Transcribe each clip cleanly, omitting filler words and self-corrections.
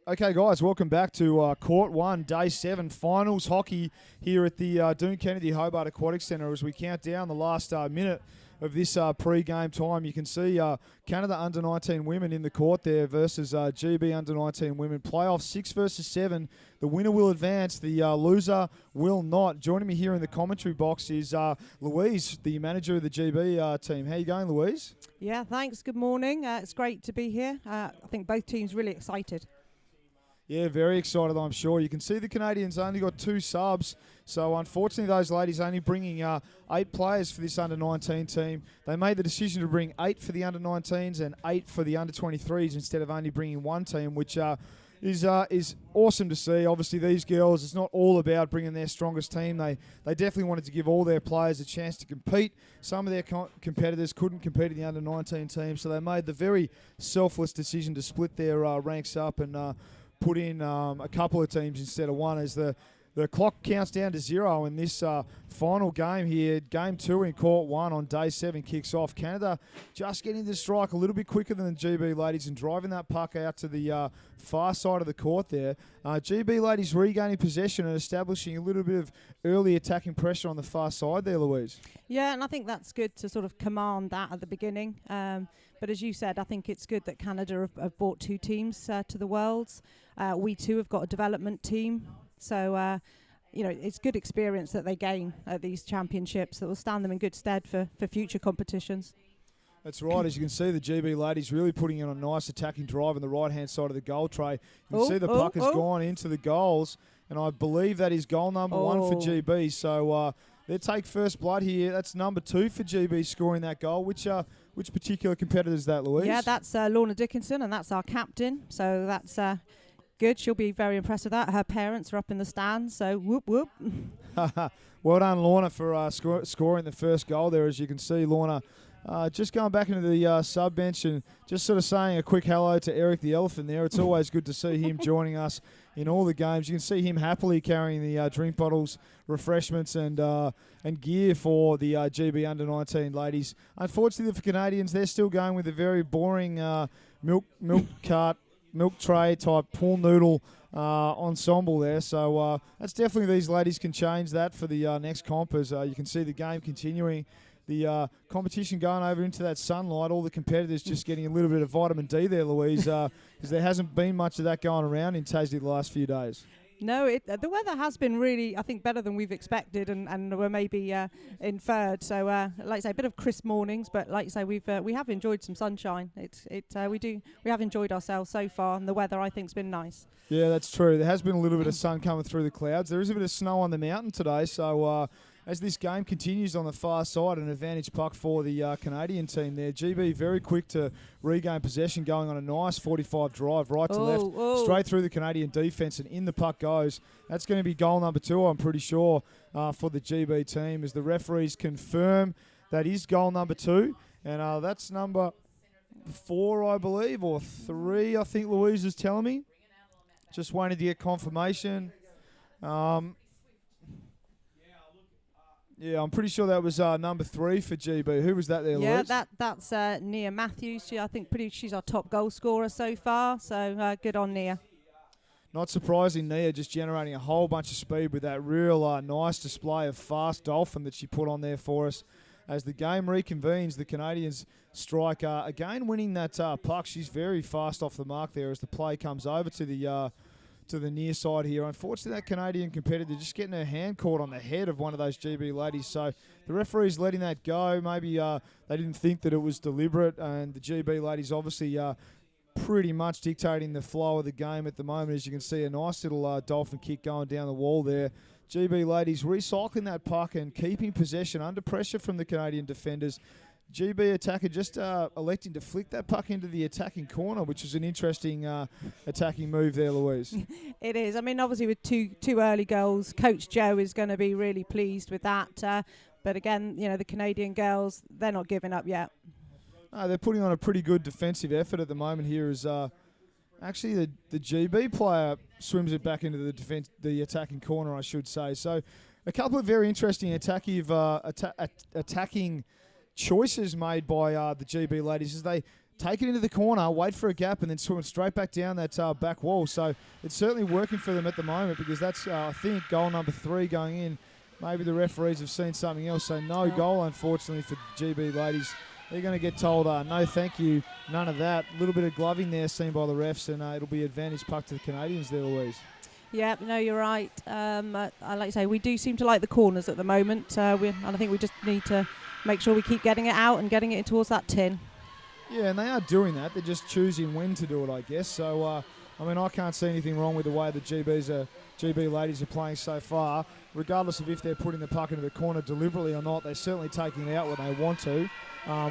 Okay, guys, welcome back to Court 1, Day 7, Finals Hockey here at the Doon Kennedy Hobart Aquatic Centre. As we count down the last minute of this pre-game time, you can see Canada under-19 women in the court there versus GB under-19 women. Playoff 6 versus 7. The winner will advance. The loser will not. Joining me here in the commentary box is Louise, the manager of the GB team. How you going, Louise? Yeah, thanks. Good morning. It's great to be here. I think both teams really excited. Yeah, very excited, I'm sure. You can see the Canadians only got 2 subs, so unfortunately those ladies only bringing 8 players for this under-19 team. They made the decision to bring 8 for the under-19s and 8 for the under-23s instead of only bringing 1 team, which is awesome to see. Obviously, these girls, it's not all about bringing their strongest team. They definitely wanted to give all their players a chance to compete. Some of their competitors couldn't compete in the under-19 team, so they made the very selfless decision to split their ranks up and put in a couple of teams instead of one as the clock counts down to 0 in this final game here. Game 2 in Court 1 on Day 7 kicks off. Canada just getting to strike a little bit quicker than the GB ladies and driving that puck out to the far side of the court there. GB ladies regaining possession and establishing a little bit of early attacking pressure on the far side there, Louise. Yeah, and I think that's good to sort of command that at the beginning. But as you said, I think it's good that Canada have brought 2 teams to the Worlds. We too have got a development team. So, it's good experience that they gain at these championships that will stand them in good stead for future competitions. That's right. As you can see, the GB ladies really putting in a nice attacking drive on the right-hand side of the goal tray. You can see the puck has gone into the goals, and I believe that is goal number 1 for GB. So they take first blood here. That's number 2 for GB scoring that goal. Which particular competitor is that, Louise? Yeah, that's Lorna Dickinson, and that's our captain. So that's good. She'll be very impressed with that. Her parents are up in the stands, so whoop, whoop. Well done, Lorna, for scoring the first goal there. As you can see, Lorna just going back into the sub bench and just sort of saying a quick hello to Eric the Elephant there. It's always good to see him joining us in all the games. You can see him happily carrying the drink bottles, refreshments, and gear for the GB under-19 ladies. Unfortunately for Canadians, they're still going with a very boring milk tray type pool noodle ensemble there. So that's definitely, these ladies can change that for the next comp as you can see the game continuing. The competition going over into that sunlight, all the competitors just getting a little bit of vitamin D there, Louise, because there hasn't been much of that going around in Tassie the last few days. No, the weather has been really, I think, better than we've expected and were maybe inferred. So, like I say, a bit of crisp mornings, but like I say, we have enjoyed some sunshine. We have enjoyed ourselves so far, and the weather I think's been nice. Yeah, that's true. There has been a little bit of sun coming through the clouds. There is a bit of snow on the mountain today, so as this game continues on the far side, an advantage puck for the Canadian team there. GB very quick to regain possession, going on a nice 45 drive right to left, straight through the Canadian defence, and in the puck goes. That's going to be goal number 2, I'm pretty sure, for the GB team, as the referees confirm that is goal number 2, and that's number 4, I believe, or 3, I think Louise is telling me. Just waiting to get confirmation. Yeah, I'm pretty sure that was number 3 for GB. Who was that there, Louise? Yeah, that's Nia Matthews. I think she's our top goal scorer so far, so good on Nia. Not surprising, Nia just generating a whole bunch of speed with that real nice display of fast dolphin that she put on there for us. As the game reconvenes, the Canadians strike again, winning that puck. She's very fast off the mark there as the play comes over to the near side here. Unfortunately, that Canadian competitor just getting her hand caught on the head of one of those GB ladies. So the referee's letting that go. Maybe they didn't think that it was deliberate, and the GB ladies obviously pretty much dictating the flow of the game at the moment. As you can see, a nice little dolphin kick going down the wall there. GB ladies recycling that puck and keeping possession under pressure from the Canadian defenders. GB attacker just electing to flick that puck into the attacking corner, which is an interesting attacking move there, Louise. It is. I mean, obviously with two early goals, Coach Joe is going to be really pleased with that. But again, the Canadian girls, they're not giving up yet. No, they're putting on a pretty good defensive effort at the moment here as actually the GB player swims it back into the attacking corner, I should say. So a couple of very interesting attacking choices made by the GB ladies as they take it into the corner, wait for a gap, and then swim straight back down that back wall. So it's certainly working for them at the moment, because that's, I think, goal number 3 going in. Maybe the referees have seen something else. So no goal, unfortunately, for GB ladies. They're going to get told, no, thank you, none of that. A little bit of gloving there seen by the refs, and it'll be advantage puck to the Canadians there, Louise. Yeah, no, you're right. I like to say, we do seem to like the corners at the moment, and I think we just need to make sure we keep getting it out and getting it towards that tin. Yeah, and they are doing that. They're just choosing when to do it, I guess. So, I can't see anything wrong with the way the GB ladies are playing so far. Regardless of if they're putting the puck into the corner deliberately or not, they're certainly taking it out when they want to,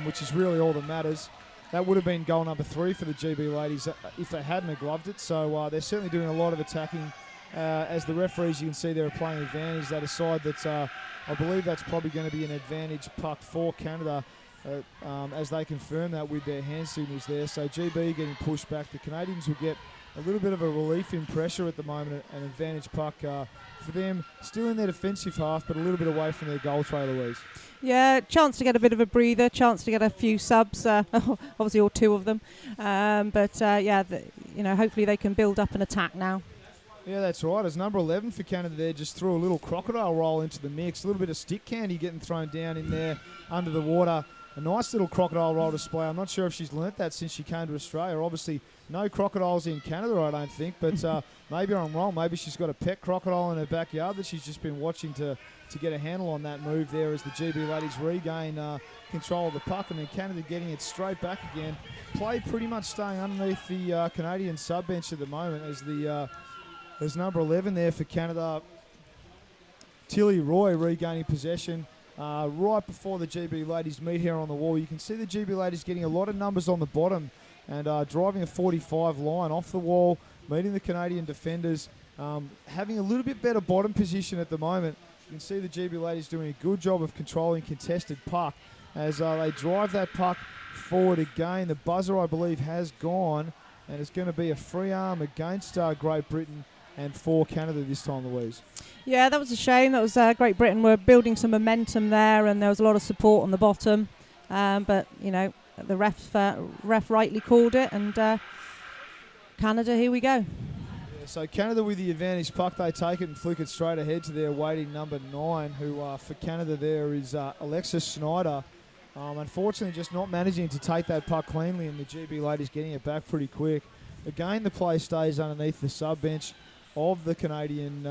which is really all that matters. That would have been goal number 3 for the GB ladies if they hadn't have gloved it. So they're certainly doing a lot of attacking. As the referees, you can see they're playing advantage. They decide that I believe that's probably going to be an advantage puck for Canada, as they confirm that with their hand signals there. So GB getting pushed back. The Canadians will get a little bit of a relief in pressure at the moment, an advantage puck for them, still in their defensive half, but a little bit away from their goal tray, Louise. Yeah, chance to get a bit of a breather, chance to get a few subs, obviously all 2 of them. Hopefully they can build up an attack now. Yeah, that's right. As number 11 for Canada there just threw a little crocodile roll into the mix. A little bit of stick candy getting thrown down in there under the water. A nice little crocodile roll display. I'm not sure if she's learnt that since she came to Australia. Obviously, no crocodiles in Canada, I don't think. But maybe I'm wrong. Maybe she's got a pet crocodile in her backyard that she's just been watching to get a handle on that move there as the GB ladies regain control of the puck. And then Canada getting it straight back again. Play pretty much staying underneath the Canadian sub-bench at the moment as there's number 11 there for Canada, Tilly Roy, regaining possession. Right before the GB ladies meet here on the wall, you can see the GB ladies getting a lot of numbers on the bottom and driving a 45 line off the wall, meeting the Canadian defenders, having a little bit better bottom position at the moment. You can see the GB ladies doing a good job of controlling contested puck as they drive that puck forward again. The buzzer, I believe, has gone, and it's going to be a free arm against Great Britain and for Canada this time, Louise. Yeah, that was a shame. That was Great Britain were building some momentum there, and there was a lot of support on the bottom. But the ref rightly called it, and Canada, here we go. Yeah, so Canada with the advantage puck, they take it and flick it straight ahead to their waiting number 9, who for Canada there is Alexis Snyder. Unfortunately, just not managing to take that puck cleanly, and the GB ladies getting it back pretty quick. Again, the play stays underneath the sub bench of the Canadian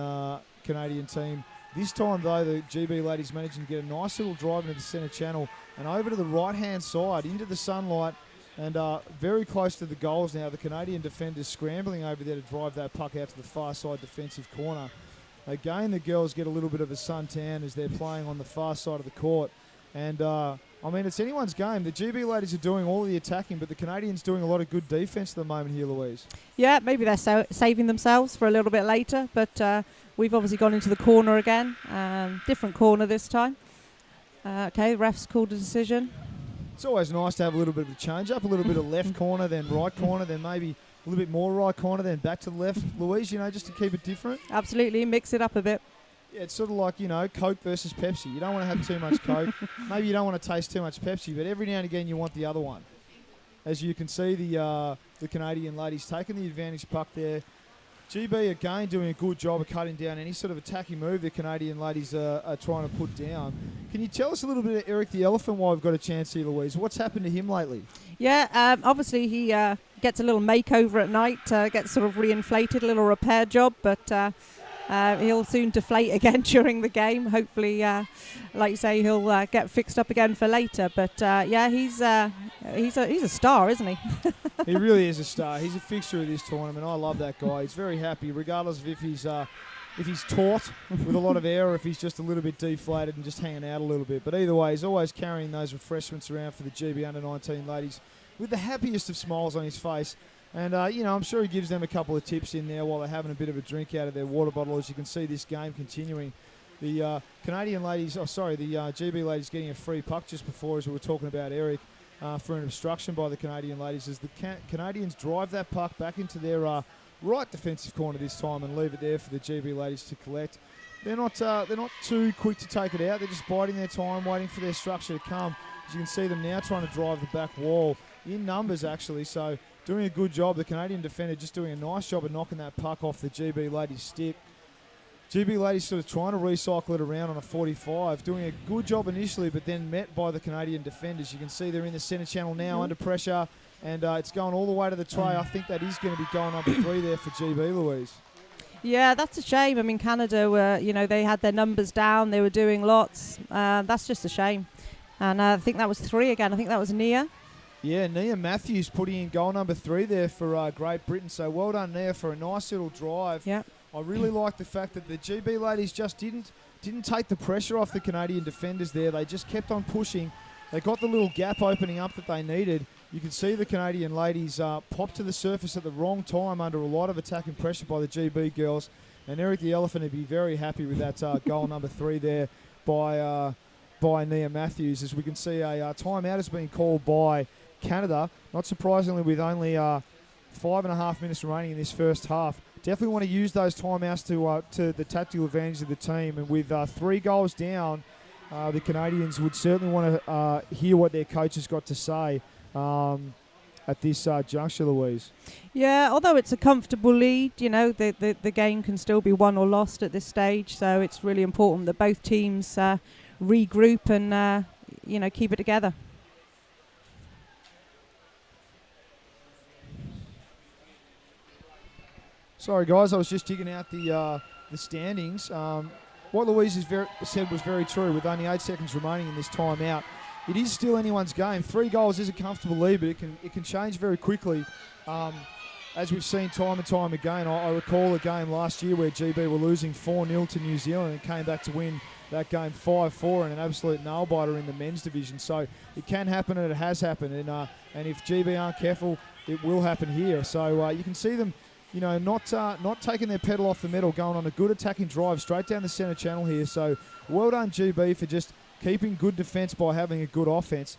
team. This time, though, the GB ladies managing to get a nice little drive into the centre channel and over to the right-hand side into the sunlight and very close to the goals now. The Canadian defenders scrambling over there to drive that puck out to the far side defensive corner. Again, the girls get a little bit of a suntan as they're playing on the far side of the court. And, it's anyone's game. The GB ladies are doing all the attacking, but the Canadians doing a lot of good defence at the moment here, Louise. Yeah, maybe they're saving themselves for a little bit later, but we've obviously gone into the corner again. Different corner this time. Okay, refs called a decision. It's always nice to have a little bit of a change-up, a little bit of left corner, then right corner, then maybe a little bit more right corner, then back to the left, Louise, just to keep it different. Absolutely, mix it up a bit. Yeah, it's sort of like, Coke versus Pepsi. You don't want to have too much Coke. Maybe you don't want to taste too much Pepsi, but every now and again you want the other one. As you can see, the Canadian ladies taking the advantage puck there. GB again doing a good job of cutting down any sort of attacking move the Canadian ladies are trying to put down. Can you tell us a little bit of Eric the Elephant while we've got a chance here, Louise? What's happened to him lately? Yeah, obviously he gets a little makeover at night, gets sort of reinflated, a little repair job, but he'll soon deflate again during the game. Hopefully, like you say, he'll get fixed up again for later. But he's a star, isn't he? He really is a star. He's a fixture of this tournament. I love that guy. He's very happy, regardless of if he's taut with a lot of air or if he's just a little bit deflated and just hanging out a little bit. But either way, he's always carrying those refreshments around for the GB Under-19 ladies with the happiest of smiles on his face. And, I'm sure he gives them a couple of tips in there while they're having a bit of a drink out of their water bottle. As you can see, this game continuing. The GB ladies getting a free puck just before, as we were talking about Eric, for an obstruction by the Canadian ladies. As the Canadians drive that puck back into their right defensive corner this time and leave it there for the GB ladies to collect. They're not too quick to take it out. They're just biding their time, waiting for their structure to come. As you can see them now trying to drive the back wall in numbers, actually. So doing a good job. The Canadian defender just doing a nice job of knocking that puck off the GB ladies' stick. GB ladies sort of trying to recycle it around on a 45, doing a good job initially, but then met by the Canadian defenders. You can see they're in the centre channel now under pressure, and it's going all the way to the tray. I think that is going to be goal number 3 there for GB, Louise. Yeah, that's a shame. I mean, Canada were, they had their numbers down. They were doing lots. That's just a shame. And I think that was 3 again. I think that was Nia. Yeah, Nia Matthews putting in goal number 3 there for Great Britain. So well done, Nia, for a nice little drive. Yeah. I really like the fact that the GB ladies just didn't take the pressure off the Canadian defenders there. They just kept on pushing. They got the little gap opening up that they needed. You can see the Canadian ladies pop to the surface at the wrong time under a lot of attacking pressure by the GB girls. And Eric the Elephant would be very happy with that goal number 3 there by Nia Matthews. As we can see, a timeout has been called by Canada. Not surprisingly, with only 5.5 minutes remaining in this first half. Definitely want to use those timeouts to the tactical advantage of the team. And with 3 goals down, the Canadians would certainly want to hear what their coach has got to say at this juncture, Louise. Yeah, although it's a comfortable lead, the game can still be won or lost at this stage. So it's really important that both teams regroup and, keep it together. Sorry, guys, I was just digging out the standings. What Louise said was very true. With only 8 seconds remaining in this timeout, it is still anyone's game. 3 goals is a comfortable lead, but it can change very quickly. As we've seen time and time again, I recall a game last year where GB were losing 4-0 to New Zealand and came back to win that game 5-4 in an absolute nail-biter in the men's division. So it can happen, and it has happened. And if GB aren't careful, it will happen here. So you can see them, not taking their pedal off the metal, going on a good attacking drive straight down the centre channel here. So well done, GB, for just keeping good defence by having a good offence.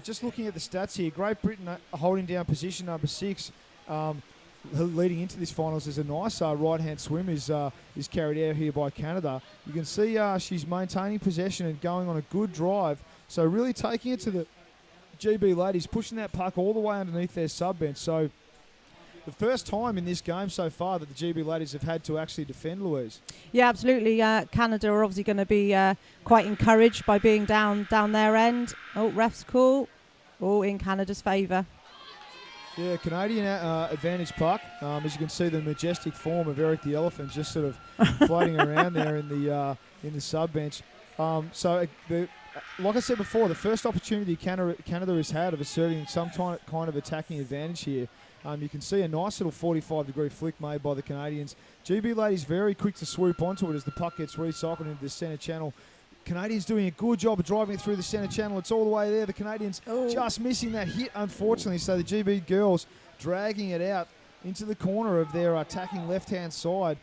Just looking at the stats here, Great Britain holding down position number 6. Leading into this finals, there's a nice right-hand swim is carried out here by Canada. You can see she's maintaining possession and going on a good drive. So really taking it to the GB ladies, pushing that puck all the way underneath their sub-bench. So the first time in this game so far that the GB ladies have had to actually defend, Louise. Yeah, absolutely. Canada are obviously going to be quite encouraged by being down their end. Oh, ref's call. Oh, in Canada's favour. Yeah, Canadian advantage puck. As you can see, the majestic form of Eric the Elephant just sort of floating around there in the sub bench. Like I said before, the first opportunity Canada has had of asserting some kind of attacking advantage here. You can see a nice little 45-degree flick made by the Canadians. GB ladies very quick to swoop onto it as the puck gets recycled into the centre channel. Canadians doing a good job of driving it through the centre channel. It's all the way there. The Canadians just missing that hit, unfortunately. So the GB girls dragging it out into the corner of their attacking left-hand side,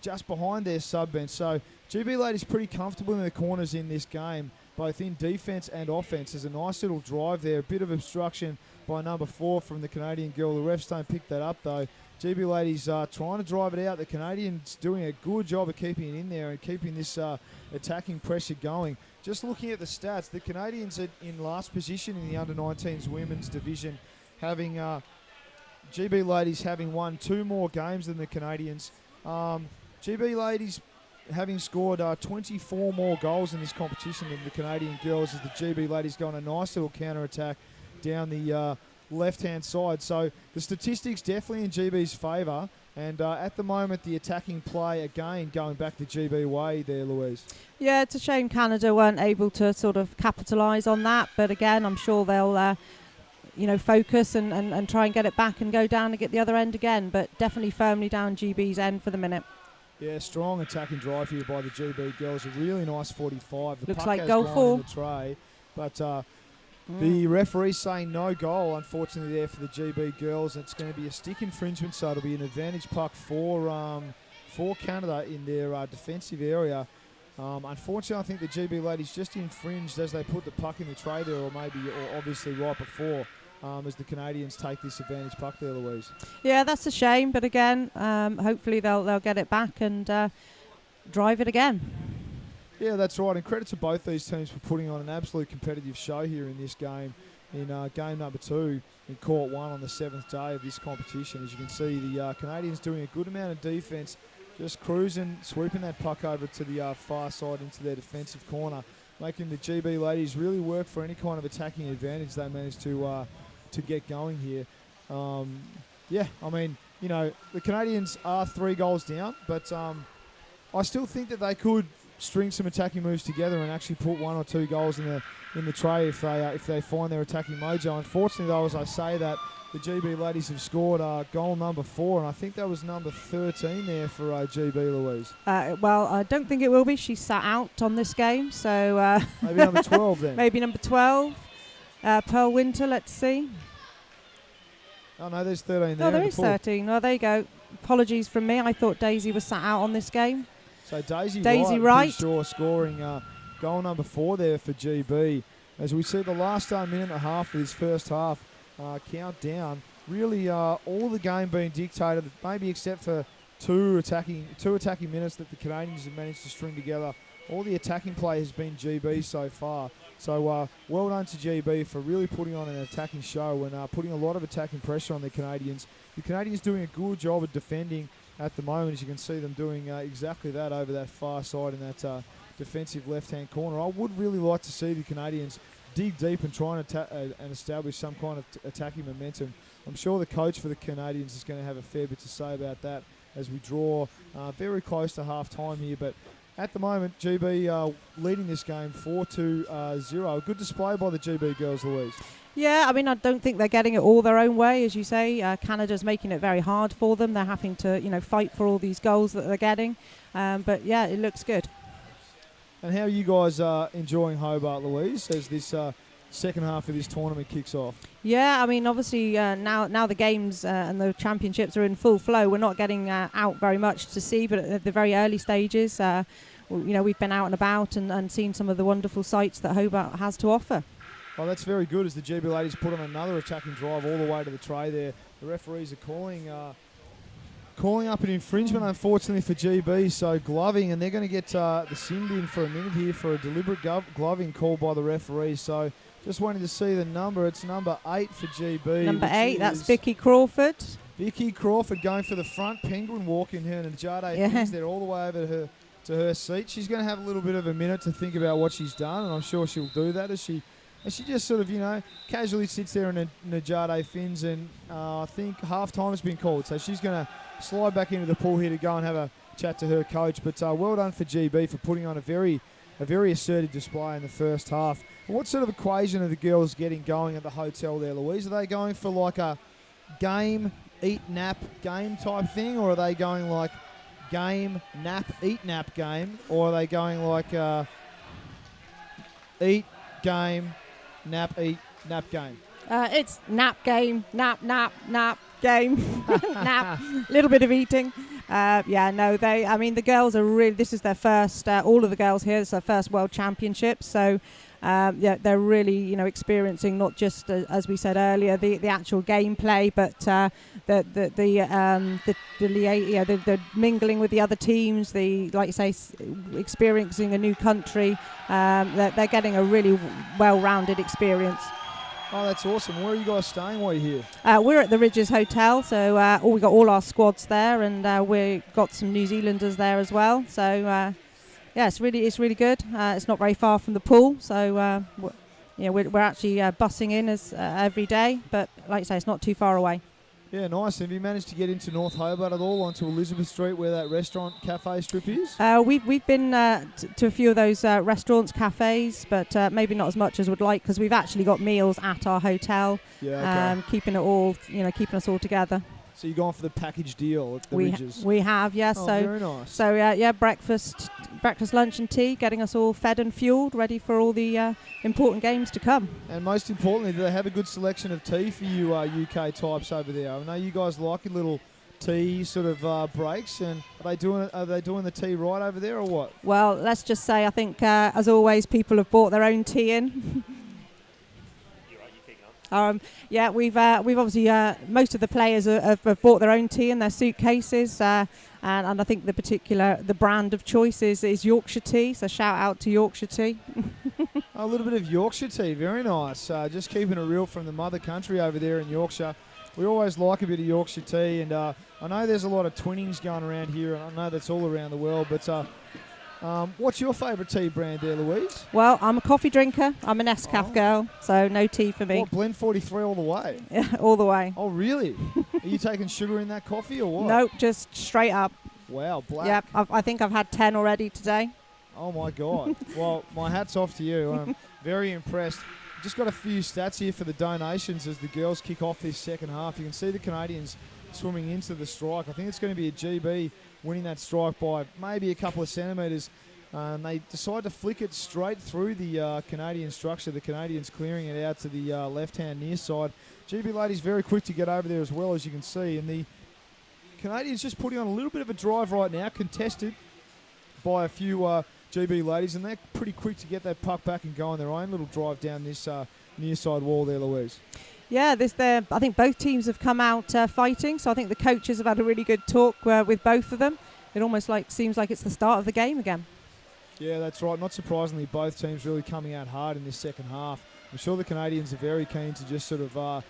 just behind their sub-bench. So GB ladies pretty comfortable in the corners in this game, both in defence and offence. There's a nice little drive there, a bit of obstruction by number 4 from the Canadian girl. The refs don't pick that up, though. GB ladies trying to drive it out. The Canadians doing a good job of keeping it in there and keeping this attacking pressure going. Just looking at the stats, the Canadians are in last position in the under-19s women's division, having GB ladies having won 2 more games than the Canadians. GB ladies having scored 24 more goals in this competition than the Canadian girls, as the GB ladies go on a nice little counter-attack down the left-hand side. So the statistics definitely in GB's favour, and at the moment the attacking play again going back the GB way there, Louise. Yeah, it's a shame Canada weren't able to sort of capitalise on that, but again I'm sure they'll focus and try and get it back and go down and get the other end again, but definitely firmly down GB's end for the minute. Yeah, strong attacking drive here by the GB girls. A really nice 45. The looks puck like has goal gone 4 in the tray, but the referee saying no goal, unfortunately, there for the GB girls. It's going to be a stick infringement, so it'll be an advantage puck for Canada in their defensive area. Unfortunately, I think the GB ladies just infringed as they put the puck in the tray there, or obviously right before, as the Canadians take this advantage puck there, Louise. Yeah, that's a shame, but again, hopefully they'll get it back and drive it again. Yeah, that's right, and credit to both these teams for putting on an absolute competitive show here in this game. in game number 2 in court 1 on the 7th day of this competition. As you can see, the Canadians doing a good amount of defence, just cruising, sweeping that puck over to the far side into their defensive corner, making the GB ladies really work for any kind of attacking advantage they managed to get going here. I mean, you know, the Canadians are 3 goals down, but I still think that they could string some attacking moves together and actually put 1 or 2 goals in the tray if they find their attacking mojo. Unfortunately, though, as I say that, the GB ladies have scored goal number 4, and I think that was number 13 there for GB, Louise. Well, I don't think it will be. She sat out on this game, so maybe number 12 then. Maybe number 12, Pearl Winter. Let's see. Oh no, there's 13 there. Oh, there is 13. Well, there you go. Apologies from me. I thought Daisy was sat out on this game. So Daisy Wright. Sure, scoring goal number 4 there for GB. As we see the last minute and a half of this first half count down, really all the game being dictated, maybe except for two attacking minutes that the Canadians have managed to string together. All the attacking play has been GB so far. So well done to GB for really putting on an attacking show and putting a lot of attacking pressure on the Canadians. The Canadians doing a good job of defending at the moment, as you can see them doing exactly that over that far side in that defensive left-hand corner. I would really like to see the Canadians dig deep and try and establish some kind of attacking momentum. I'm sure the coach for the Canadians is going to have a fair bit to say about that as we draw very close to half-time here. But at the moment, GB leading this game 4-0. A good display by the GB girls, Louise. Yeah, I mean, I don't think they're getting it all their own way, as you say. Canada's making it very hard for them. They're having to, fight for all these goals that they're getting. But yeah, it looks good. And how are you guys enjoying Hobart, Louise, as this second half of this tournament kicks off? Yeah, I mean, obviously now the games and the championships are in full flow. We're not getting out very much to see, but at the very early stages, we've been out and about and seen some of the wonderful sights that Hobart has to offer. Well, that's very good as the GB ladies put on another attacking drive all the way to the tray there. The referees are calling up an infringement, unfortunately, for GB, so gloving, and they're going to get the sin bin for a minute here for a deliberate gloving called by the referees. So just wanting to see the number. It's number 8 for GB. Number 8, that's Vicky Crawford. Vicky Crawford going for the front penguin walk in her, and Najade Fins there all the way over to her seat. She's going to have a little bit of a minute to think about what she's done, and I'm sure she'll do that as she just sort of, casually sits there in Najade Fins, and I think half-time has been called. So she's going to slide back into the pool here to go and have a chat to her coach. But well done for GB for putting on a very assertive display in the first half. And what sort of equation are the girls getting going at the hotel there, Louise? Are they going for like a game, eat, nap, game type thing? Or are they going like game, nap, eat, nap game? Or are they going like eat, game, nap, eat, nap game? It's nap game, nap game, nap, little bit of eating. The girls are really, this is their first, all of the girls here, it's their first World Championships. So, they're really, experiencing not just, as we said earlier, the actual gameplay, but the mingling with the other teams, like you say, experiencing a new country. They're getting a really well-rounded experience. Oh, that's awesome. Where are you guys staying while you're here? We're at the Ridges Hotel, so we got all our squads there, and we got some New Zealanders there as well. So, it's really good. It's not very far from the pool, so we're actually bussing in as every day. But like I say, it's not too far away. Yeah, nice. Have you managed to get into North Hobart at all, onto Elizabeth Street where that restaurant cafe strip is? We've been to a few of those restaurants, cafes, but maybe not as much as we'd like, because we've actually got meals at our hotel, keeping us all together. So you're going for the package deal at the Ridges? We have, yes. Oh, very nice. So breakfast, lunch and tea, getting us all fed and fueled, ready for all the important games to come. And most importantly, do they have a good selection of tea for you UK types over there? I know you guys like your little tea sort of breaks, and are they doing the tea right over there or what? Well, let's just say I think, as always, people have brought their own tea in. We've obviously most of the players have bought their own tea in their suitcases, and I think the brand of choice is Yorkshire tea. So shout out to Yorkshire tea. A little bit of Yorkshire tea, very nice. Just keeping it real from the mother country over there in Yorkshire. We always like a bit of Yorkshire tea, and I know there's a lot of twinnings going around here, and I know that's all around the world, but what's your favourite tea brand there, Louise? Well, I'm a coffee drinker. I'm an Nescafe girl, so no tea for me. What, Blend 43 all the way? Yeah, all the way. Oh, really? Are you taking sugar in that coffee or what? Nope, just straight up. Wow, black. Yep, I think I've had 10 already today. Oh, my God. Well, my hat's off to you. I'm very impressed. Just got a few stats here for the donations as the girls kick off this second half. You can see the Canadians swimming into the strike. I think it's going to be a GB winning that strike by maybe a couple of centimetres. They decide to flick it straight through the Canadian structure. The Canadians clearing it out to the left-hand near side. GB ladies very quick to get over there as well, as you can see. And the Canadians just putting on a little bit of a drive right now, contested by a few GB ladies, and they're pretty quick to get that puck back and go on their own little drive down this near side wall there, Louise. Yeah, I think both teams have come out fighting, so I think the coaches have had a really good talk with both of them. It almost seems like it's the start of the game again. Yeah, that's right. Not surprisingly, both teams really coming out hard in this second half. I'm sure the Canadians are very keen to just sort of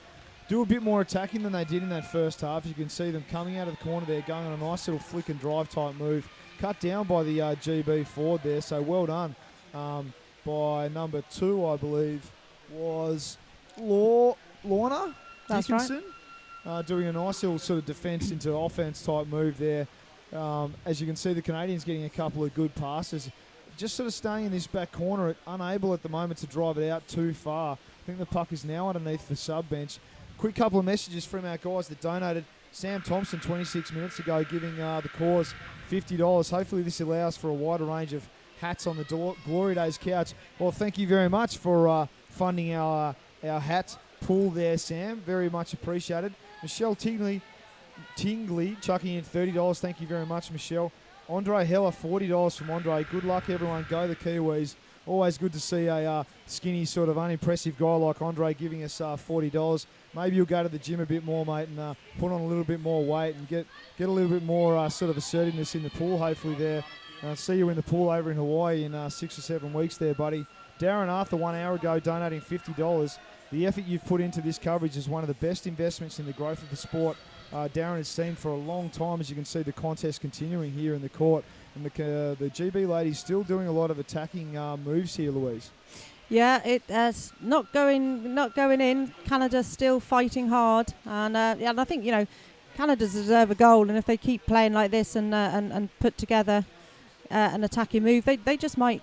do a bit more attacking than they did in that first half. You can see them coming out of the corner there, going on a nice little flick and drive type move. Cut down by the GB forward there, so well done by number 2, I believe, was Lorna Dickinson. Right. Doing a nice little sort of defence into offence type move there. As you can see, the Canadians getting a couple of good passes. Just sort of staying in this back corner, unable at the moment to drive it out too far. I think the puck is now underneath the sub bench. Quick couple of messages from our guys that donated. Sam Thompson 26 minutes ago giving the cause $50. Hopefully this allows for a wider range of hats on the Glory Days couch. Well, thank you very much for funding our hat pool there, Sam. Very much appreciated. Michelle Tingley chucking in $30. Thank you very much, Michelle. Andre Heller, $40 from Andre. Good luck, everyone. Go the Kiwis. Always good to see a skinny, sort of unimpressive guy like Andre giving us $40. Maybe you'll go to the gym a bit more, mate, and put on a little bit more weight and get a little bit more sort of assertiveness in the pool, hopefully there. See you in the pool over in Hawaii in 6 or 7 weeks there, buddy. Darren Arthur 1 hour ago donating $50. The effort you've put into this coverage is one of the best investments in the growth of the sport Darren has seen for a long time. As you can see, the contest continuing here in the court, and the GB ladies still doing a lot of attacking moves here, Louise. Yeah, it's not going in. Canada still fighting hard, and I think Canada deserve a goal, and if they keep playing like this and put together an attacking move, they just might.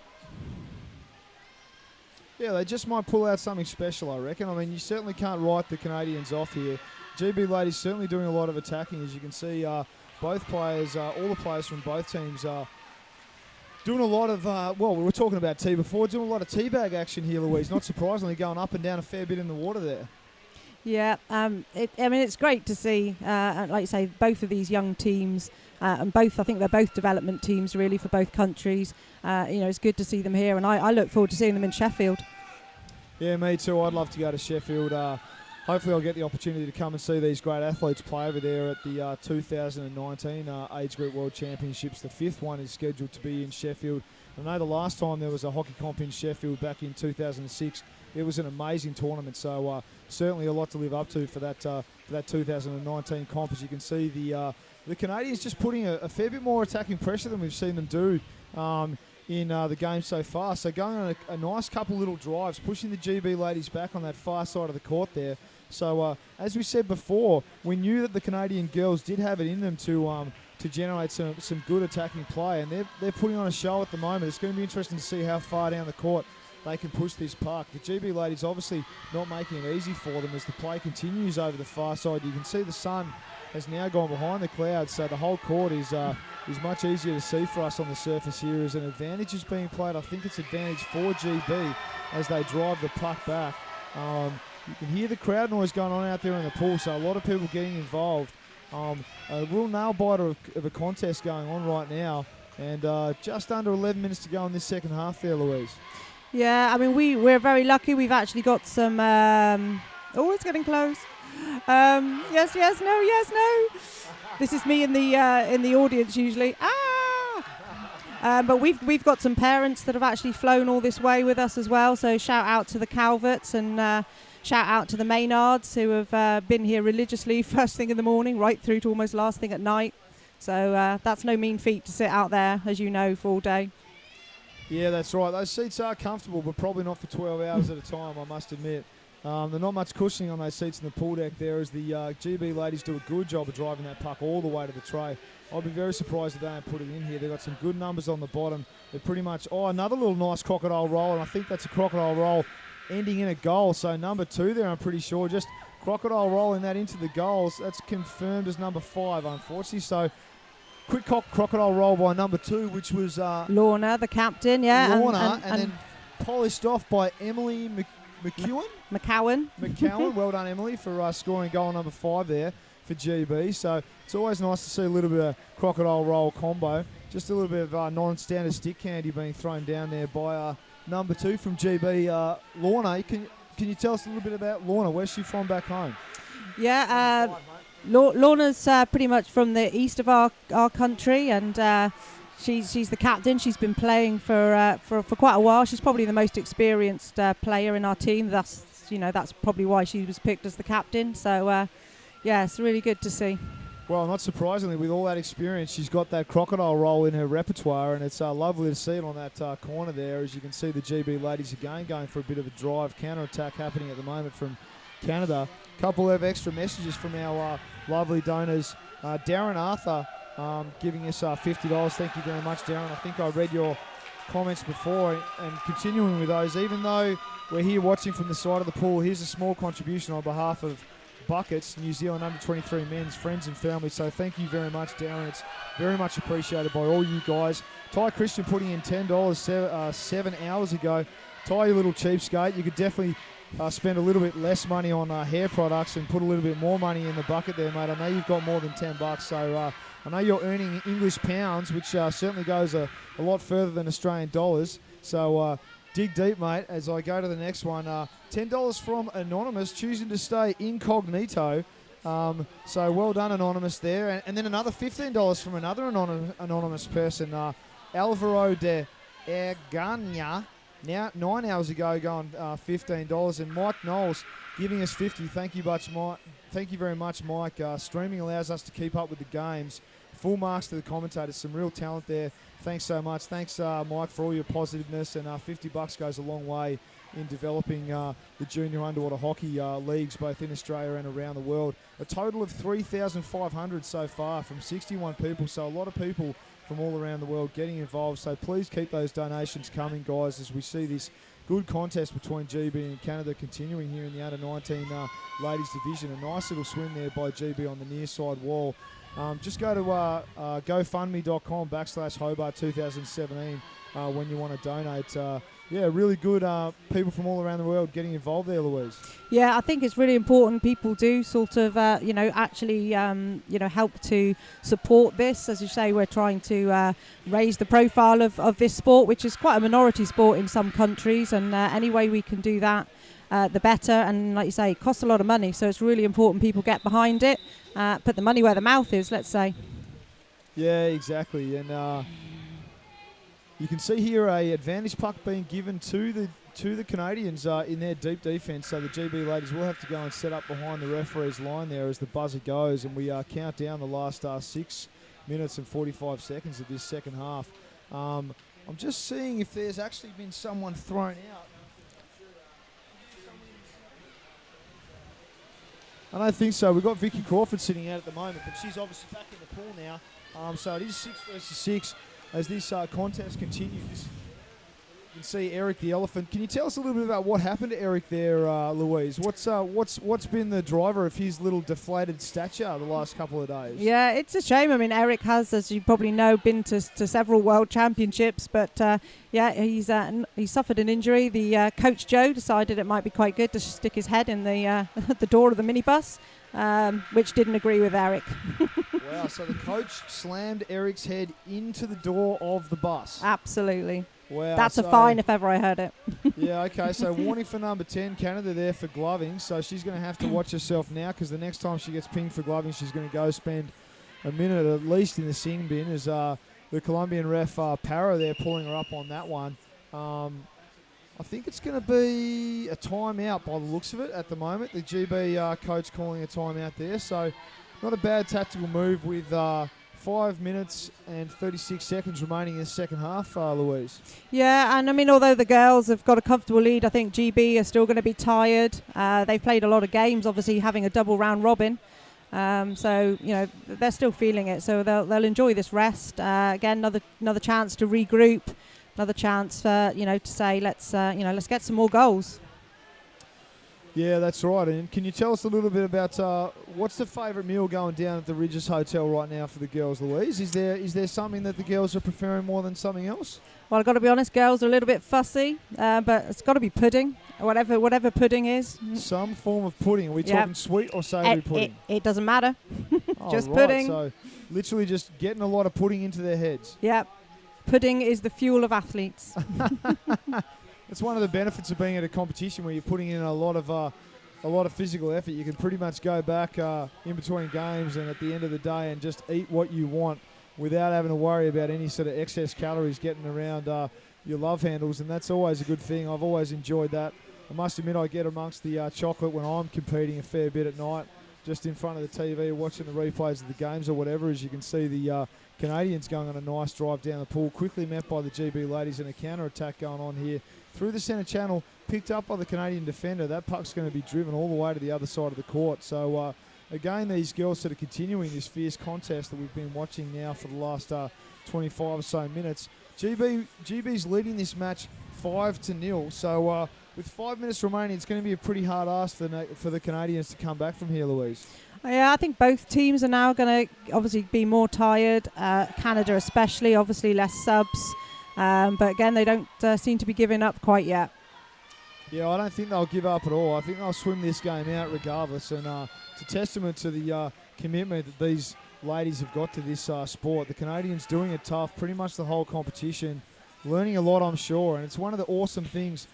Yeah, they just might pull out something special, I reckon. I mean, you certainly can't write the Canadians off here. GB ladies certainly doing a lot of attacking, as you can see. Both players, all the players from both teams are doing a lot of, we were talking about tea before, doing a lot of teabag action here, Louise. Not surprisingly, going up and down a fair bit in the water there. Yeah, it's great to see, like you say, both of these young teams, and I think they're both development teams really for both countries. It's good to see them here, and I look forward to seeing them in Sheffield. Yeah, me too. I'd love to go to Sheffield. Hopefully I'll get the opportunity to come and see these great athletes play over there at the 2019 Age Group World Championships. The 5th one is scheduled to be in Sheffield. I know the last time there was a hockey comp in Sheffield back in 2006, it was an amazing tournament, so certainly a lot to live up to for that 2019 comp. As you can see, the Canadians just putting a fair bit more attacking pressure than we've seen them do in the game so far. So going on a nice couple little drives, pushing the GB ladies back on that far side of the court there. So as we said before, we knew that the Canadian girls did have it in them to generate some good attacking play, and they're putting on a show at the moment. It's going to be interesting to see how far down the court they can push this puck. The GB ladies obviously not making it easy for them as the play continues over the far side. You can see the sun has now gone behind the clouds, so the whole court is much easier to see for us on the surface here. As an advantage is being played, I think it's advantage for GB as they drive the puck back. You can hear the crowd noise going on out there in the pool, so a lot of people getting involved. A real nail-biter of a contest going on right now, and just under 11 minutes to go in this second half there, Louise. Yeah, I mean, we're very lucky. We've actually got some... it's getting close. Yes, no. This is me in the audience usually. But we've got some parents that have actually flown all this way with us as well. So shout out to the Calverts and shout out to the Maynards who have been here religiously first thing in the morning right through to almost last thing at night. So that's no mean feat to sit out there, as you know, for all day. Yeah, that's right. Those seats are comfortable, but probably not for 12 hours at a time, I must admit. There's not much cushioning on those seats in the pool deck there, as the GB ladies do a good job of driving that puck all the way to the tray. I'd be very surprised if they don't put it in here. They've got some good numbers on the bottom. They're pretty much... Oh, another little nice crocodile roll, and I think that's a crocodile roll ending in a goal. So number 2 there, I'm pretty sure. Just crocodile rolling that into the goals. That's confirmed as number 5, unfortunately. So... quick crocodile roll by number 2, which was... Lorna, the captain, yeah. Lorna, and then polished off by Emily McEwen? McCowan. Well done, Emily, for scoring goal number 5 there for GB. So it's always nice to see a little bit of crocodile roll combo. Just a little bit of non-standard stick candy being thrown down there by number 2 from GB, Lorna. Can you tell us a little bit about Lorna? Where's she from back home? Yeah, Lorna's pretty much from the east of our country, and she's the captain. She's been playing for quite a while. She's probably the most experienced player in our team. That's probably why she was picked as the captain. So yeah, it's really good to see. Well, not surprisingly, with all that experience, she's got that crocodile roll in her repertoire, and it's lovely to see it on that corner there. As you can see, the GB ladies again going for a bit of a drive counter-attack happening at the moment from Canada. Couple of extra messages from our lovely donors. Darren Arthur giving us $50. Thank you very much, Darren. I think I read your comments before, and continuing with those, even though we're here watching from the side of the pool, here's a small contribution on behalf of Buckets, New Zealand under-23 men's friends and family. So thank you very much, Darren. It's very much appreciated by all you guys. Ty Christian putting in $10 7 hours ago. Ty, you little cheapskate. You could definitely spend a little bit less money on hair products and put a little bit more money in the bucket there, mate. I know you've got more than $10, so I know you're earning English pounds, which certainly goes a lot further than Australian dollars. So dig deep, mate, as I go to the next one. $10 from Anonymous, choosing to stay incognito. So well done, Anonymous, there. And then another $15 from another anonymous person, Alvaro de Ergania. Now, 9 hours ago, going $15. And Mike Knowles giving us $50. Thank you very much, Mike. Streaming allows us to keep up with the games. Full marks to the commentators. Some real talent there. Thanks so much. Thanks, Mike, for all your positiveness. And $50 goes a long way in developing the junior underwater hockey leagues, both in Australia and around the world. A total of 3,500 so far from 61 people. So a lot of people from all around the world getting involved. So please keep those donations coming, guys, as we see this good contest between GB and Canada continuing here in the under-19 ladies division. A nice little swim there by GB on the near side wall. Just go to gofundme.com/Hobart 2017 when you want to donate. Yeah, really good people from all around the world getting involved there, Louise. Yeah, I think it's really important people do sort of, actually, help to support this. As you say, we're trying to raise the profile of this sport, which is quite a minority sport in some countries, and any way we can do that, the better. And like you say, it costs a lot of money, so it's really important people get behind it, put the money where the mouth is, let's say. Yeah, exactly. And you can see here a advantage puck being given to the Canadians in their deep defence. So the GB ladies will have to go and set up behind the referee's line there as the buzzer goes, and we count down the last 6 minutes and 45 seconds of this second half. I'm just seeing if there's actually been someone thrown out. I don't think so. We've got Vicky Crawford sitting out at the moment, but she's obviously back in the pool now. So it is 6 versus 6. As this contest continues. You can see Eric the Elephant. Can you tell us a little bit about what happened to Eric there, Louise? What's been the driver of his little deflated stature the last couple of days? Yeah, it's a shame. I mean, Eric has, as you probably know, been to several world championships, but he suffered an injury. The coach Joe decided it might be quite good to stick his head in the the door of the minibus, which didn't agree with Eric. Wow, so the coach slammed Eric's head into the door of the bus. Absolutely. Wow. That's a fine if ever I heard it. Yeah, okay, so warning for number 10, Canada there for gloving. So she's going to have to watch herself now, because the next time she gets pinged for gloving, she's going to go spend a minute at least in the sing bin as the Colombian ref Parra there pulling her up on that one. I think it's going to be a timeout by the looks of it at the moment. The GB coach calling a timeout there. So not a bad tactical move with 5 minutes and 36 seconds remaining in the second half, Louise. Yeah, and I mean, although the girls have got a comfortable lead, I think GB are still going to be tired. They've played a lot of games, obviously having a double round robin. So, you know, they're still feeling it. So they'll enjoy this rest. Again, another chance to regroup. Another chance for, you know, to say, let's get some more goals. Yeah, that's right. And can you tell us a little bit about what's the favourite meal going down at the Ridges Hotel right now for the girls, Louise? Is there something that the girls are preferring more than something else? Well, I've got to be honest, girls are a little bit fussy, but it's got to be pudding, whatever pudding is. Some form of pudding. Are we talking sweet or savoury pudding? It doesn't matter. Just right. pudding. So literally just getting a lot of pudding into their heads. Yep. Pudding is the fuel of athletes. It's one of the benefits of being at a competition where you're putting in a lot of physical effort. You can pretty much go back in between games and at the end of the day and just eat what you want without having to worry about any sort of excess calories getting around your love handles, and that's always a good thing. I've always enjoyed that. I must admit I get amongst the chocolate when I'm competing a fair bit at night, just in front of the TV watching the replays of the games or whatever. As you can see, the Canadians going on a nice drive down the pool, quickly met by the GB ladies, and a counter-attack going on here through the centre channel, picked up by the Canadian defender. That puck's going to be driven all the way to the other side of the court. So, again, these girls sort of continuing this fierce contest that we've been watching now for the last 25 or so minutes. GB's leading this match 5-0. So, with 5 minutes remaining, it's going to be a pretty hard ask for the Canadians to come back from here, Louise. Yeah, I think both teams are now going to obviously be more tired. Canada especially, obviously less subs. But again, they don't seem to be giving up quite yet. Yeah, I don't think they'll give up at all. I think they'll swim this game out regardless. And it's a testament to the commitment that these ladies have got to this sport. The Canadians doing it tough pretty much the whole competition. Learning a lot, I'm sure. And it's one of the awesome things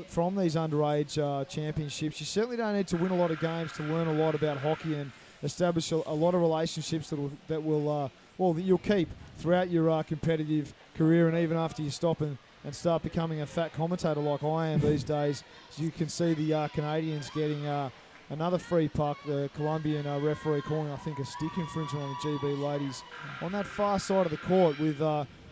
from these underage championships. You certainly don't need to win a lot of games to learn a lot about hockey and establish a lot of relationships that you'll keep throughout your competitive career, and even after you stop and start becoming a fat commentator like I am these days. As you can see, the Canadians getting another free puck. The Colombian referee calling, I think, a stick infringement on the GB ladies on that far side of the court with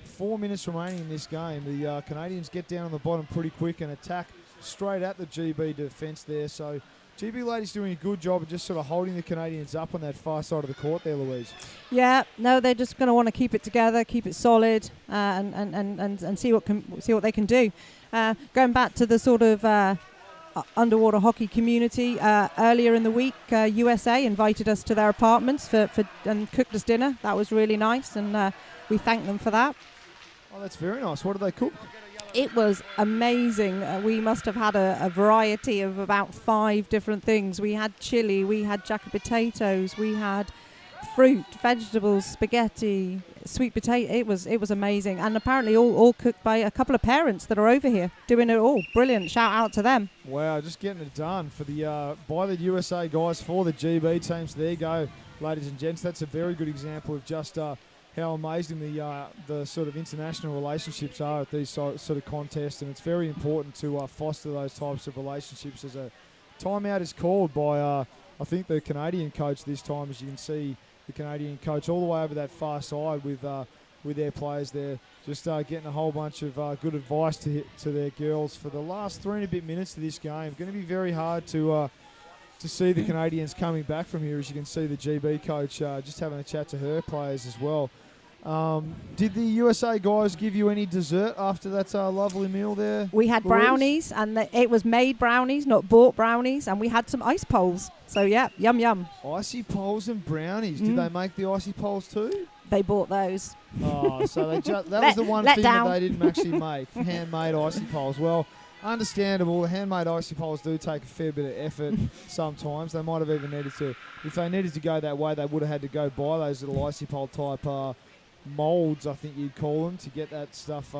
4 minutes remaining in this game. The Canadians get down on the bottom pretty quick and attack straight at the GB defence there. So GB ladies doing a good job of just sort of holding the Canadians up on that far side of the court there, Louise. Yeah, no, they're just going to want to keep it together, keep it solid, and see what they can do. Going back to the sort of underwater hockey community, earlier in the week, USA invited us to their apartments and cooked us dinner. That was really nice, and we thank them for that. Oh, that's very nice. What did they cook? It was amazing. We must have had a variety of about 5 different things. We had chili, we had jacket potatoes, we had fruit, vegetables, spaghetti, sweet potato. It was amazing, and apparently all cooked by a couple of parents that are over here doing it all. Brilliant! Shout out to them. Wow, just getting it done for the by the USA guys for the GB teams. There you go, ladies and gents. That's a very good example of just how amazing the sort of international relationships are at these sort of contests, and it's very important to foster those types of relationships. As a timeout is called by I think the Canadian coach this time. As you can see, the Canadian coach all the way over that far side with their players there, just getting a whole bunch of good advice to their girls for the last 3 and a bit minutes of this game. Going to be very hard to see the Canadians coming back from here. As you can see, the GB coach just having a chat to her players as well. Did the USA guys give you any dessert after that lovely meal there? We had brownies, and it was made brownies, not bought brownies, and we had some ice poles. So, yeah, yum, yum. Icy poles and brownies. Did they make the icy poles too? They bought those. Oh, so that was the one thing that they didn't actually make, handmade icy poles. Well, understandable. The handmade icy poles do take a fair bit of effort sometimes. They might have even needed to, if they needed to go that way, they would have had to go buy those little icy pole type molds, I think you'd call them, to get that stuff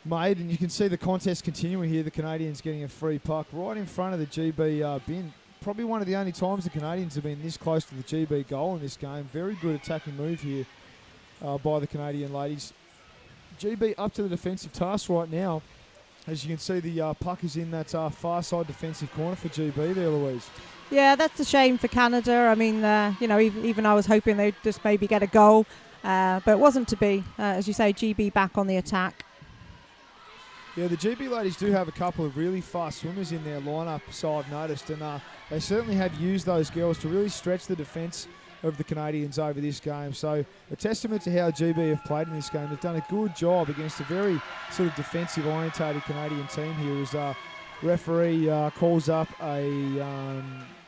made. And you can see the contest continuing here. The Canadians getting a free puck right in front of the GB bin. Probably one of the only times the Canadians have been this close to the GB goal in this game. Very good attacking move here by the Canadian ladies. GB up to the defensive task right now. As you can see, the puck is in that far side defensive corner for GB there, Louise. Yeah, that's a shame for Canada. I mean, even I was hoping they'd just maybe get a goal, but it wasn't to be. As you say, GB back on the attack. Yeah, the GB ladies do have a couple of really fast swimmers in their lineup, so I've noticed, and they certainly have used those girls to really stretch the defence of the Canadians over this game. So a testament to how GB have played in this game. They've done a good job against a very sort of defensive orientated Canadian team here, as referee calls up a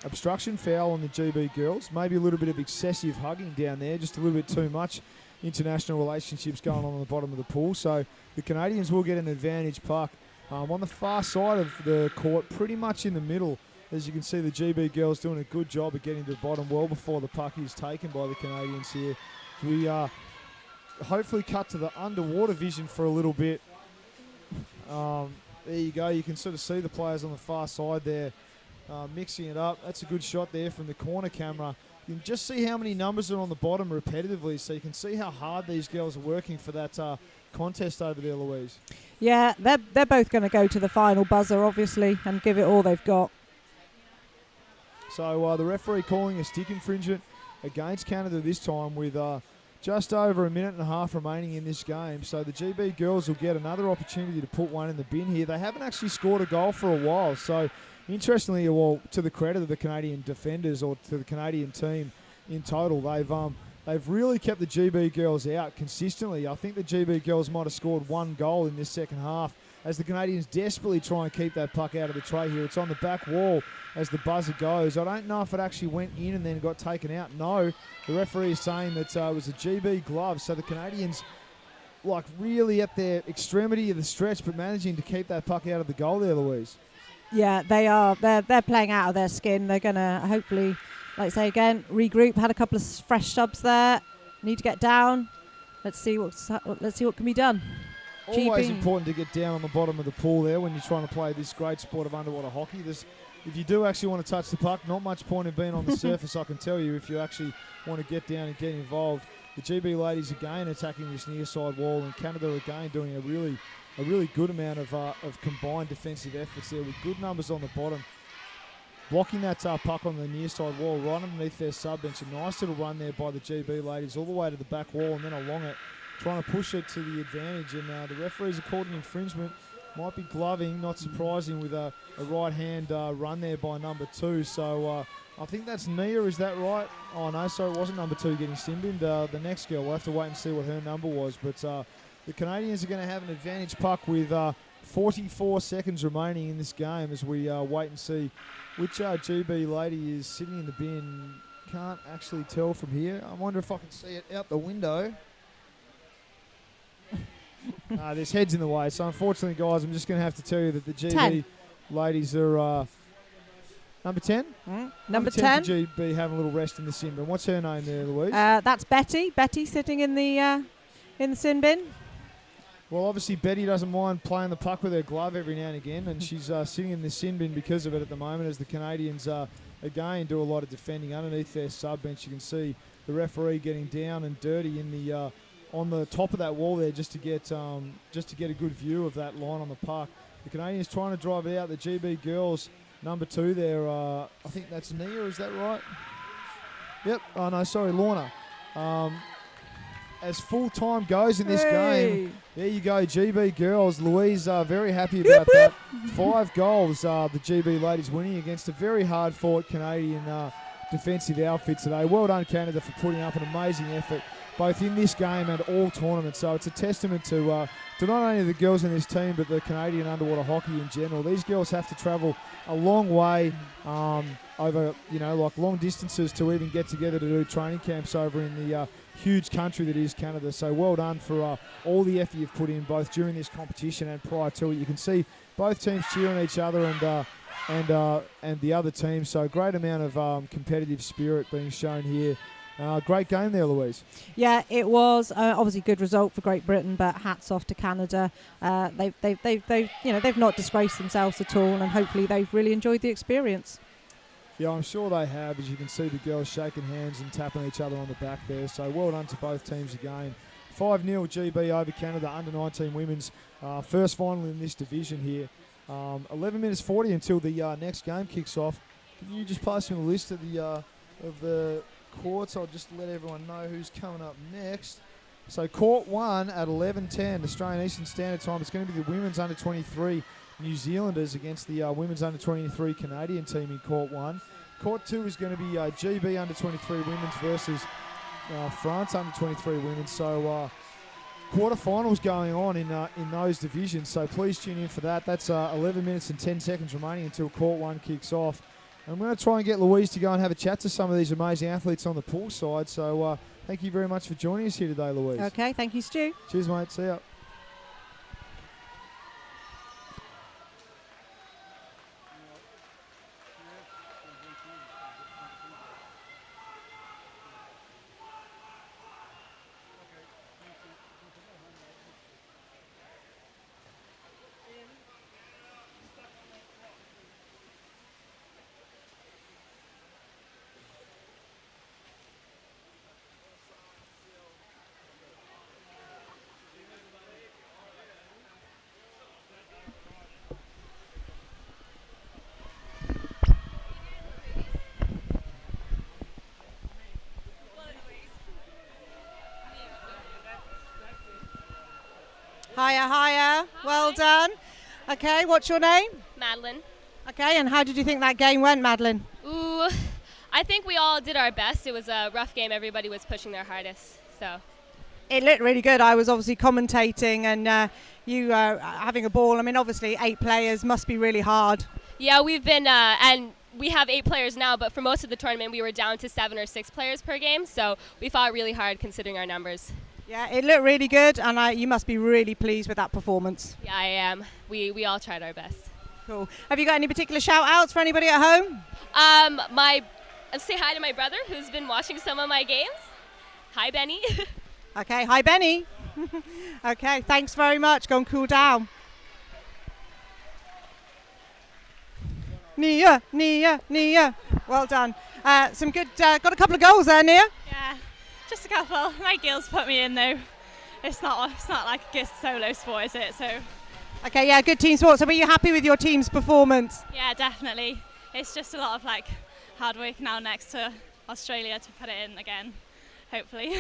obstruction foul on the GB girls. Maybe a little bit of excessive hugging down there, just a little bit too much international relationships going on the bottom of the pool. So the Canadians will get an advantage puck on the far side of the court, pretty much in the middle. As you can see, the GB girls doing a good job of getting to the bottom well before the puck is taken by the Canadians here. We hopefully cut to the underwater vision for a little bit. There you go. You can sort of see the players on the far side there mixing it up. That's a good shot there from the corner camera. You can just see how many numbers are on the bottom repetitively, so you can see how hard these girls are working for that contest over there, Louise. Yeah, they're both going to go to the final buzzer, obviously, and give it all they've got. So the referee calling a stick infringement against Canada this time with just over a minute and a half remaining in this game. So the GB girls will get another opportunity to put one in the bin here. They haven't actually scored a goal for a while. So interestingly, well, to the credit of the Canadian defenders or to the Canadian team in total, they've really kept the GB girls out consistently. I think the GB girls might have scored one goal in this second half as the Canadians desperately try and keep that puck out of the tray here. It's on the back wall as the buzzer goes. I don't know if it actually went in and then got taken out. No, the referee is saying that it was a GB glove. So the Canadians, like, really at their extremity of the stretch, but managing to keep that puck out of the goal there, Louise. Yeah, they are. They're playing out of their skin. They're going to hopefully, like I say again, regroup. Had a couple of fresh subs there. Need to get down. Let's see what can be done. Always important to get down on the bottom of the pool there when you're trying to play this great sport of underwater hockey. If you do actually want to touch the puck, not much point in being on the surface, I can tell you, if you actually want to get down and get involved. The GB ladies again attacking this near side wall, and Canada again doing a really good amount of combined defensive efforts there with good numbers on the bottom. Blocking that puck on the near side wall right underneath their sub bench. A nice little run there by the GB ladies all the way to the back wall and then along it, trying to push it to the advantage. And the referees are called an infringement. Might be gloving, not surprising, with a right hand run there by number 2. So I think that's Nia, is that right? Oh no, so it wasn't number 2 getting sin-binned. The next girl, we'll have to wait and see what her number was. But the Canadians are going to have an advantage puck with 44 seconds remaining in this game as we wait and see which GB lady is sitting in the bin. Can't actually tell from here. I wonder if I can see it out the window. There's heads in the way. So unfortunately, guys, I'm just going to have to tell you that the GB 10. ladies are number 10. Number 10 for GB having a little rest in the sin bin. What's her name there, Louise? That's Betty. Betty sitting in the sin bin. Well, obviously Betty doesn't mind playing the puck with her glove every now and again, and she's sitting in the sin bin because of it at the moment, as the Canadians again do a lot of defending underneath their sub bench. You can see the referee getting down and dirty in the on the top of that wall there just to get a good view of that line on the puck. The Canadians trying to drive it out. The GB girls, number 2 there, I think that's Nia, is that right? Yep. Oh no, sorry, Lorna. As full time goes in this game, there you go, GB girls. Louise, very happy about that. 5 goals, the GB ladies winning against a very hard fought Canadian defensive outfit today. Well done, Canada, for putting up an amazing effort both in this game and all tournaments. So it's a testament to not only the girls in this team, but the Canadian underwater hockey in general. These girls have to travel a long way over, like long distances to even get together to do training camps over in the huge country that is Canada. So well done for all the effort you've put in, both during this competition and prior to it. You can see both teams cheering each other and the other team. So great amount of competitive spirit being shown here. Great game there, Louise. Yeah, it was obviously good result for Great Britain, but hats off to Canada. They've not disgraced themselves at all, and hopefully they've really enjoyed the experience. Yeah, I'm sure they have, as you can see the girls shaking hands and tapping each other on the back there. So well done to both teams again. 5-0 GB over Canada, under-19 women's first final in this division here. 11 minutes 40 until the next game kicks off. Can you just pass me a list of the courts? I'll just let everyone know who's coming up next. So court 1 at 11:10 Australian Eastern Standard Time. It's going to be the women's under-23 New Zealanders against the women's under-23 Canadian team in court 1. Court 2 is going to be GB under-23 women's versus France under-23 women's. So quarterfinals going on in those divisions. So please tune in for that. That's 11 minutes and 10 seconds remaining until court 1 kicks off. I'm going to try and get Louise to go and have a chat to some of these amazing athletes on the pool side. So thank you very much for joining us here today, Louise. Okay, thank you, Stu. Cheers, mate. See ya. Hiya, hiya. Well done. Okay, what's your name? Madeline. Okay, and how did you think that game went, Madeline? Ooh, I think we all did our best. It was a rough game. Everybody was pushing their hardest. So It looked really good. I was obviously commentating and you having a ball. I mean, obviously 8 players must be really hard. yeah, we've been and we have 8 players now, but for most of the tournament we were down to 7 or 6 players per game. So we fought really hard considering our numbers. Yeah, it looked really good, and you must be really pleased with that performance. Yeah, I am. We all tried our best. Cool. Have you got any particular shout-outs for anybody at home? Say hi to my brother who's been watching some of my games. Hi, Benny. Okay, hi, Benny. Okay, thanks very much. Go and cool down. Nia, Nia, Nia. Well done. Some good. Got a couple of goals there, Nia. Yeah, just a couple. My girls put me in though. It's not like a solo sport, is it? So Okay, yeah, good team sport. So were you happy with your team's performance? yeah, definitely. It's just a lot of hard work now next to Australia to put it in again, hopefully.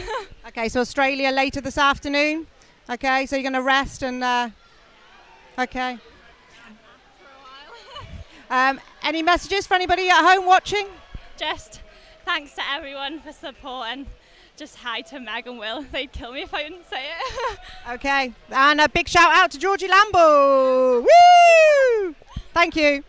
Okay, so Australia later this afternoon. Okay, so you're going to rest and. Okay. Any messages for anybody at home watching? Just thanks to everyone for support and just hi to Meg and Will. They'd kill me if I didn't say it. Okay, and a big shout out to Georgie Lambo. Woo! Thank you.